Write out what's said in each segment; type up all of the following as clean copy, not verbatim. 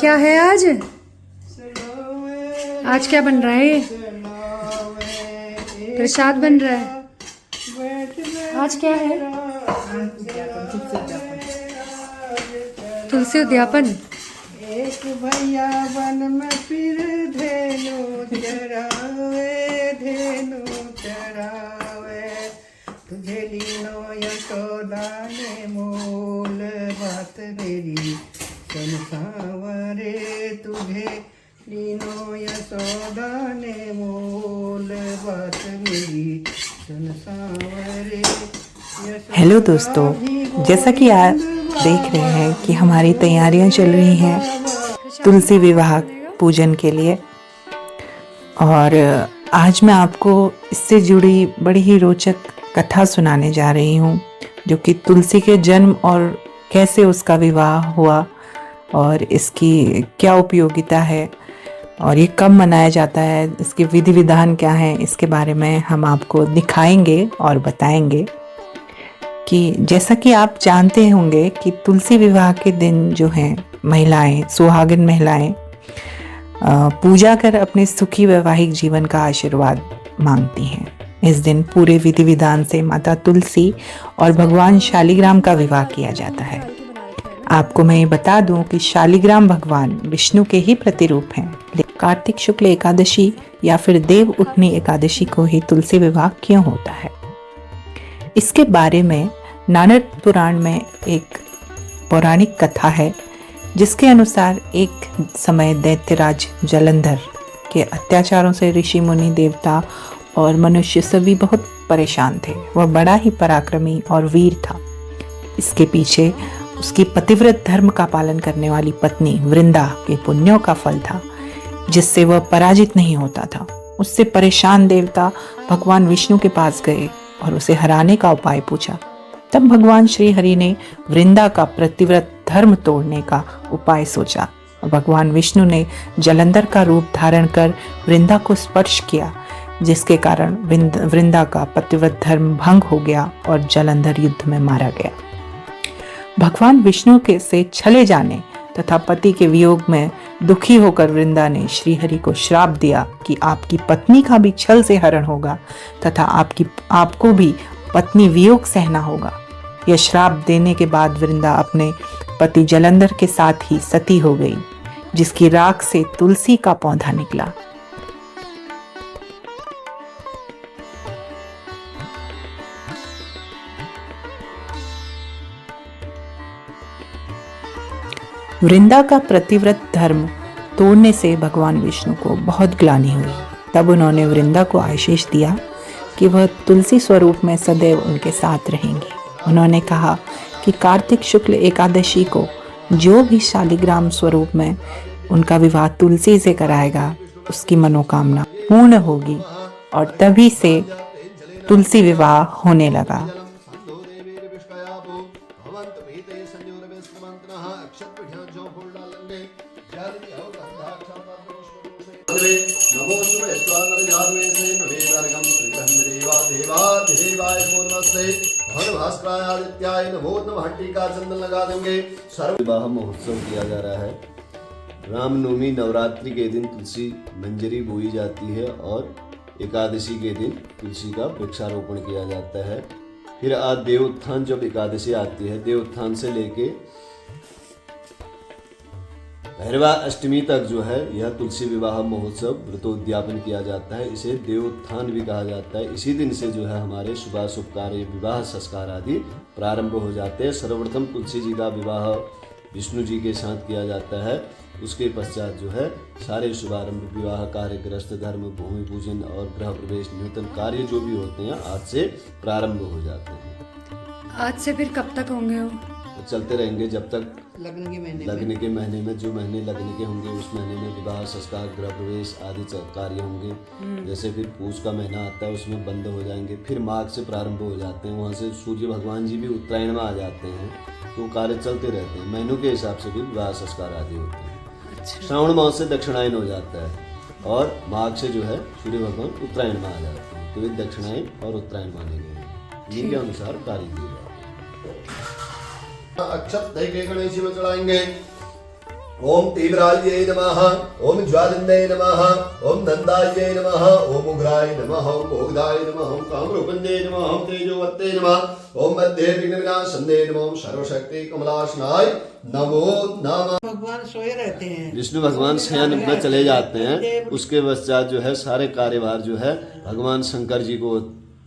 क्या है आज? आज क्या बन रहा है? ये प्रसाद बन रहा है। आज क्या है? तुलसी उद्यापन। एक भैया वन में फिर धेनु चरावे तुझे लीनो यशोदा ने मोल बात मेरी संसावरे तुझे लीनो यशोदा ने मोल बात मेरी संसावरे। हेलो दोस्तों, जैसा कि आप देख रहे हैं कि हमारी तैयारियां चल रही हैं तुलसी विवाह पूजन के लिए, और आज मैं आपको इससे जुड़ी बड़ी ही रोचक कथा सुनाने जा रही हूं, जो कि तुलसी के जन्म और कैसे उसका विवाह हुआ और इसकी क्या उपयोगिता है और ये कब मनाया जाता है, इसके विधि विधान क्या हैं, इसके बारे में हम आपको दिखाएंगे और बताएंगे। कि जैसा कि आप जानते होंगे कि तुलसी विवाह के दिन जो हैं महिलाएं, सुहागिन महिलाएं पूजा कर अपने सुखी वैवाहिक जीवन का आशीर्वाद मांगती हैं। इस दिन पूरे विधि विधान से माता तुलसी और भगवान शालिग्राम का विवाह किया जाता है। आपको मैं ये बता दूं कि शालिग्राम भगवान विष्णु के ही प्रतिरूप हैं। कार्तिक शुक्ल एकादशी या फिर देव उठनी एकादशी को ही तुलसी विवाह क्यों होता है, इसके बारे में नारद पुराण में एक पौराणिक कथा है, जिसके अनुसार एक समय दैत्यराज जलंधर के अत्याचारों से ऋषि मुनि देवता और मनुष्य सभी बहुत परेशान थे। वह बड़ा ही पराक्रमी और वीर था। इसके पीछे उसकी पतिव्रत धर्म का पालन करने वाली पत्नी वृंदा के पुण्यों का फल था, जिससे वह पराजित नहीं होता था। उससे परेशान देवता भगवान विष्णु के पास गए और उसे हराने का उपाय पूछा। तब भगवान श्री हरि ने वृंदा का प्रतिव्रत धर्म तोड़ने का उपाय सोचा। भगवान विष्णु ने जलंधर का रूप धारण कर वृंदा को स्पर्श किया, जिसके कारण वृंदा का पतिव्रत धर्म भंग हो गया और जलंधर युद्ध में मारा गया। भगवान विष्णु के से छले जाने तथा पति के वियोग में दुखी होकर वृंदा ने श्री हरि को श्राप दिया कि आपकी पत्नी का भी छल से हरण होगा तथा आपको भी पत्नी वियोग सहना होगा। यह श्राप देने के बाद वृंदा अपने पति जलंधर के साथ ही सती हो गई, जिसकी राख से तुलसी का पौधा निकला। वृंदा का प्रतिव्रत धर्म तोड़ने से भगवान विष्णु को बहुत ग्लानि हुई। तब उन्होंने वृंदा को आशीष दिया कि वह तुलसी स्वरूप में सदैव उनके साथ रहेंगी। उन्होंने कहा कि कार्तिक शुक्ल एकादशी को जो भी शालिग्राम स्वरूप में उनका विवाह तुलसी से कराएगा, उसकी मनोकामना पूर्ण होगी, और तभी से तुलसी विवाह होने लगा। विवाह महोत्सव किया जा रहा है। रामनवमी नवरात्रि के दिन तुलसी मंजरी बोई जाती है और एकादशी के दिन तुलसी का वृक्षारोपण किया जाता है। फिर आज देवोत्थान जब एकादशी आती है, देवोत्थान से लेके भैरवा अष्टमी तक जो है यह तुलसी विवाह महोत्सव व्रतोद्यापन किया जाता है। इसे देवोत्थान भी कहा जाता है। इसी दिन से जो है हमारे शुभ कार्य, विवाह संस्कार आदि प्रारंभ हो जाते हैं। सर्वप्रथम तुलसी जी का विवाह विष्णु जी के साथ किया जाता है। उसके पश्चात जो है सारे शुभारंभ, विवाह कार्य, गृहस्थ धर्म, भूमि पूजन और गृह प्रवेश, नूतन कार्य जो भी होते हैं आज से प्रारंभ हो जाते हैं। आज से फिर कब तक होंगे वो? चलते रहेंगे जब तक लगन के महीने में जो महीने लगने के होंगे उस महीने में विवाह संस्कार, गृह प्रवेश आदि कार्य होंगे। जैसे फिर पूष का महीना आता है, उसमें बंद हो जाएंगे। फिर माघ से प्रारंभ हो जाते हैं। वहाँ से सूर्य भगवान जी भी उत्तरायण में आ जाते हैं, तो कार्य चलते रहते हैं। महीनों के हिसाब से भी विवाह संस्कार आदि होते हैं। श्रावण मास से दक्षिणायन हो जाता है और माघ से जो है सूर्य भगवान उत्तरायण में आ जाते हैं। तो ये दक्षिणायन और उत्तरायण माने गए हैं। इनके अनुसार कार्य किए जाते हैं। अक्षत दही के गणेश में चढ़ाएंगे। ओम तीव्राय नमः, ओम ज्वालिन्दै नमः, ओम नंदाय नमः, ओम उग्राय नमः, ओम भोगदाय नमः, ओम कामरूपिण्यै नमः, ओम तेजोवत्ते नमः, ओम मध्य विघ्न विनाशन्यै नमः, ओम सर्वशक्ति कमलासनाय नमो नमः। भगवान सोए रहते हैं। विष्णु भगवान शयन में चले जाते हैं, उसके पश्चात जो है सारे कार्यभार जो है भगवान शंकर जी को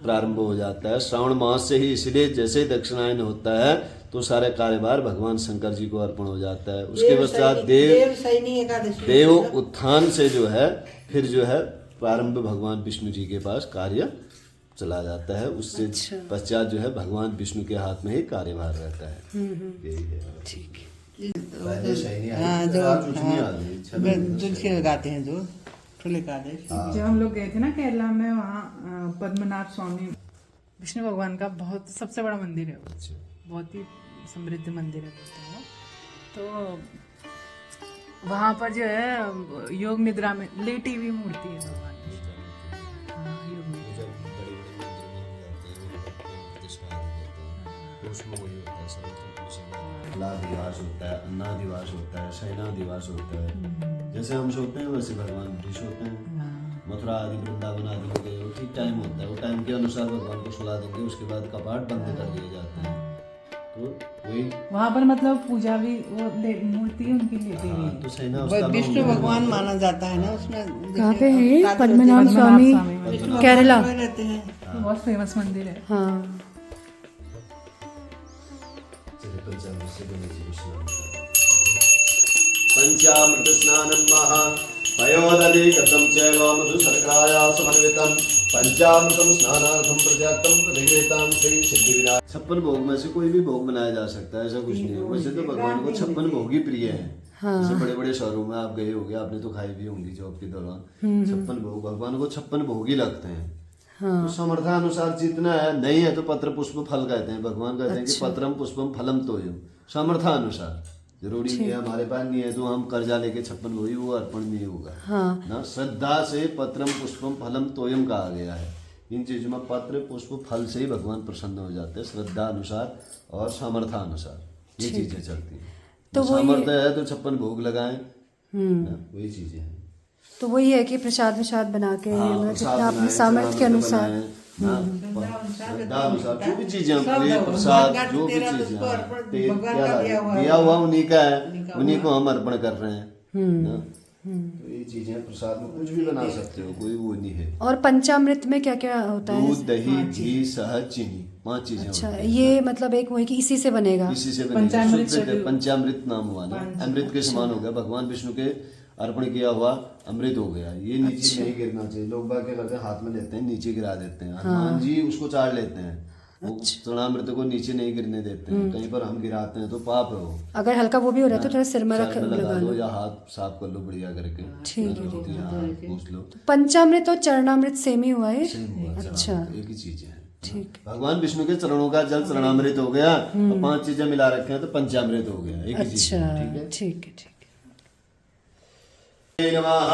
प्रारंभ हो जाता है। श्रावण मास से ही, इसलिए जैसे ही दक्षिणायन होता है तो सारे कार्यभार भगवान शंकर जी को अर्पण हो जाता है। उसके पश्चात देव उत्थान से जो है फिर जो है प्रारंभ भगवान विष्णु जी के पास कार्य चला जाता है। उससे पश्चात जो है भगवान विष्णु के हाथ में ही कार्यभार रहता है। यही है। ठीक है। हाँ, जो तुलसी लगाते हैं जो जब हम लोग गए थे ना केरला में, वहाँ पद्मनाभ स्वामी विष्णु भगवान का बहुत सबसे बड़ा मंदिर है वो। बहुत ही समृद्ध मंदिर है बोलते हैं। तो वहाँ पर जो है योग निद्रा में लेटी हुई मूर्ति है भगवान की। हाँ, योग निद्रा। लादिवास होता है, अन्नादिवास होता है, शयनादिवास होता है। जैसे हम सोते हैं वैसे भगवान भी सोते हैं। मथुरा आदि वृंदावन आदि हो गए, वो ठीक टाइम होता है, वो टाइम के अनुसार भगवान को सुला देंगे, उसके बाद कपाट बंद कर दिए जाते हैं। तो वही वहाँ पर मतलब पूजा भी वो मूर्ति उनकी लेती हुई है। तो शयना विष्णु भगवान माना जाता है ना उसमें। कहाँ पे है? पद्मनाभ स्वामी केरला रहते हैं। बहुत फेमस मंदिर है। हाँ। पंचामृत स्नानं महा पयोदधिगतं चैव मधु शर्कराया समन्वितं पंचामृतं स्नानार्थं प्रजातं प्रतिगृहीतां श्री सिद्धिविनायक। 56 भोग में से कोई भी भोग बनाया जा सकता है, ऐसा कुछ नहीं है। वैसे तो भगवान को 56 भोग ही प्रिय है। जैसे बड़े बड़े शहरों में आप गए होंगे, आपने तो खाई भी होंगी जॉब के दौरान। 56 भोग भगवान को 56 भोग ही लगते हैं। तो सामर्थ्यानुसार जितना है, नहीं है तो पत्र पुष्प फल कहते हैं। भगवान कहते हैं कि पत्रम पुष्पम फलम तोयम। सामर्थ्यानुसार, जरूरी नहीं है हमारे पास नहीं है तो हम कर्जा लेके 56 भोग, वो अर्पण नहीं होगा। ना, श्रद्धा से पत्रम पुष्पम फलम तोयम कहा गया है। इन चीजों में पत्र पुष्प फल से ही भगवान प्रसन्न हो जाते हैं, श्रद्धा अनुसार और सामर्थ्यानुसार ये चीजें चलती हैं। तो सामर्थ्य है तो 56 भोग लगाएं, वही चीजें हैं। तो वही है कि प्रसाद विसाद बना के जितना अपने सामर्थ्य के अनुसार, जो भी चीजें, प्रसाद जो भी चीजें दिया हुआ उन्हीं का है, उन्हीं को हम अर्पण कर रहे हैं। तो ये चीजें प्रसाद में कुछ भी बना सकते हो, कोई वो नहीं है। और पंचामृत में क्या क्या होता है? दूध, दही, घी, शहद, चीनी, 5 चीजें। अच्छा, ये मतलब एक वही कि इसी से बनेगा। इसी से बनेगा। पंचामृत नाम हुआ ना, अमृत के समान हो गया। भगवान विष्णु के अर्पण किया हुआ अमृत हो गया। ये नीचे नहीं गिरना चाहिए। लोग बात क्या करते हैं, हाथ में लेते हैं, नीचे गिरा देते हैं। हनुमान जी उसको चाट लेते हैं, वो चरणामृत को नीचे नहीं गिरने देते हैं। कहीं पर हम गिराते हैं तो पाप है वो। अगर हल्का वो भी हो रहा है तो थोड़ा सिर में रख लगा लो या हाथ साफ कर लो बढ़िया करके। ठीक है। पूछ लो। पंचामृत और चरणामृत सेम ही हुआ है। अच्छा, एक ही चीज है। ठीक। भगवान विष्णु के चरणों का जल चरणामृत हो गया, और 5 चीजें मिला रखे हैं तो पंचामृत हो गया, एक ही चीज। ठीक है। नमः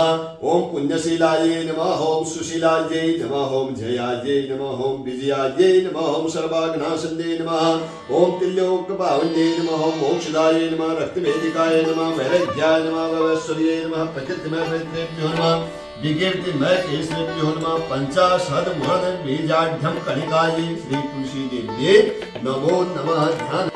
ओम पुण्यशीलाय नमः, ओम सुशीलाय नमः, ओम जयाय नमः, ओम विजयाय नमः, ओम सर्वाघ्नाशन्ये नमः, ओम त्रिलोकपावन्ये नमः, ओम मोक्षदाय नमः, रक्तवेदिकाय नमः, वैराग्याय नमः, वैश्वर्ये नमः, प्रकृतिमय पवित्रेभ्यो नमः, विकीर्तिमय केशरेभ्यो नमः, पंचाशद मुहूर्त बीजाढ्यम कणिकाय श्री तुलसी देव्ये नमो नमः। ध्यान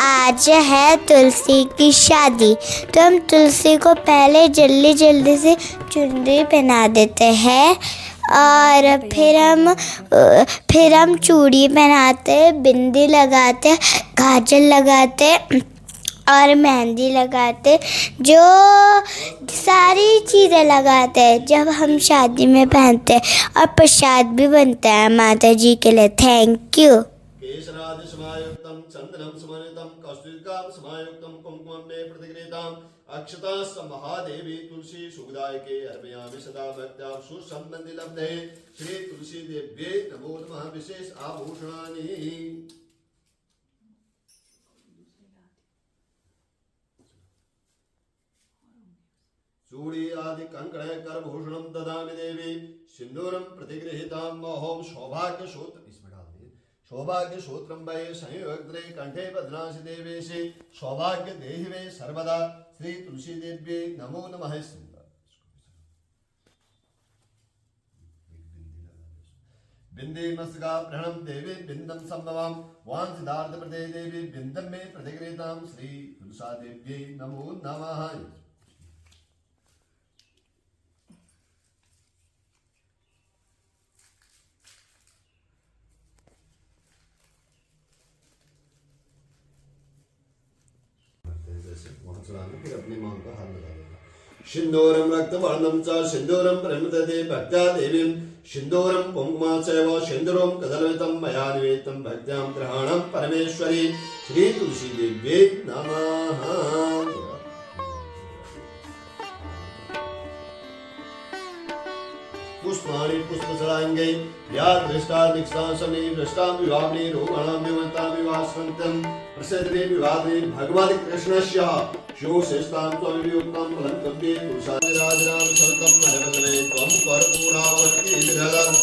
आज है तुलसी की शादी, तो हम तुलसी को पहले जल्दी जल्दी से चुनरी पहना देते हैं और फिर हम चूड़ी पहनाते, बिंदी लगाते, काजल लगाते और मेहंदी लगाते, जो सारी चीज़ें लगाते हैं जब हम शादी में पहनते हैं। और प्रसाद भी बनता है माता जी के लिए। Thank you. केशरादि समायुक्तं चंदनं समन्वितं कौस्तुरिकां समायुक्तं कुंकुमं मे प्रतिगृहीताम् अक्षताश्च महादेवी तुलसी सुखदायके अर्पयामि सदा भक्त्या सुसंबंधि लब्धे श्री तुलसी देव्ये नमो नमः विशेष आभूषणानि चूड़ी आदि कंकण करभूषणं ददामि देवी सिंदूरं प्रतिगृहीतां ओम सौभाग्य सूत्र इसमें डाल दिए सौभाग्य सूत्रं वै संयुक्ते कंठे बध्नासि देवेशि सौभाग्य देहि वे सर्वदा श्री तुलसी देव्ये नमो नमः बिंदे मस्तका प्रणम देवी बिंदम संभवां वांछितार्थ प्रदे देवी बिंदम में प्रतिगृहीतां श्री तुलसा देव्ये नमो नमः फिर अपनी मांग का हाथ लगा देगा सिंदूरम रक्तवर्णम च सिंदूरम प्रमिदते भक्त्या देवीं सिंदूरम कुंकुमा चैव सिंदूरम कदलवितं मया निवेदितं भक्त्यां ग्रहणं परमेश्वरी श्री तुलसी देव्ये नमः पुष्पाणि पुष्प चढ़ाएंगे या दृष्टा दीक्षा समी दृष्टा विवाहनी रोगाणां विमतां विवासवन्तं प्रसिद्धि विवादे भगवत् कृष्णस्य शिव श्रेष्ठां त्ववियुक्तं फलं कव्ये तुलसाराजनां शरतं नरबदने त्वं कर्पूरावर्ति विधलं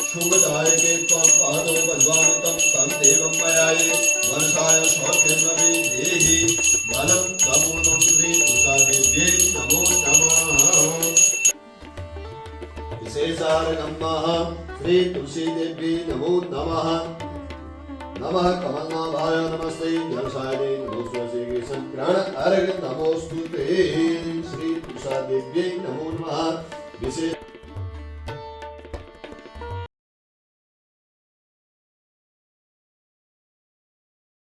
शुभदायके त्वं पादो बलवानुतं तं देवं मयाये वर्षाय सौख्यमपि देहि बलं तमोनं श्री तुलसादेव्यै नमो नमः विशेषार्घम्मः श्री तुलसी देवी नमो नमः नमः कमलनाभाय नमस्ते जलसायने नमो स्वस्ति संक्राण अर्घ नमोस्तुते श्री तुलसा देवी नमो नमः विशेष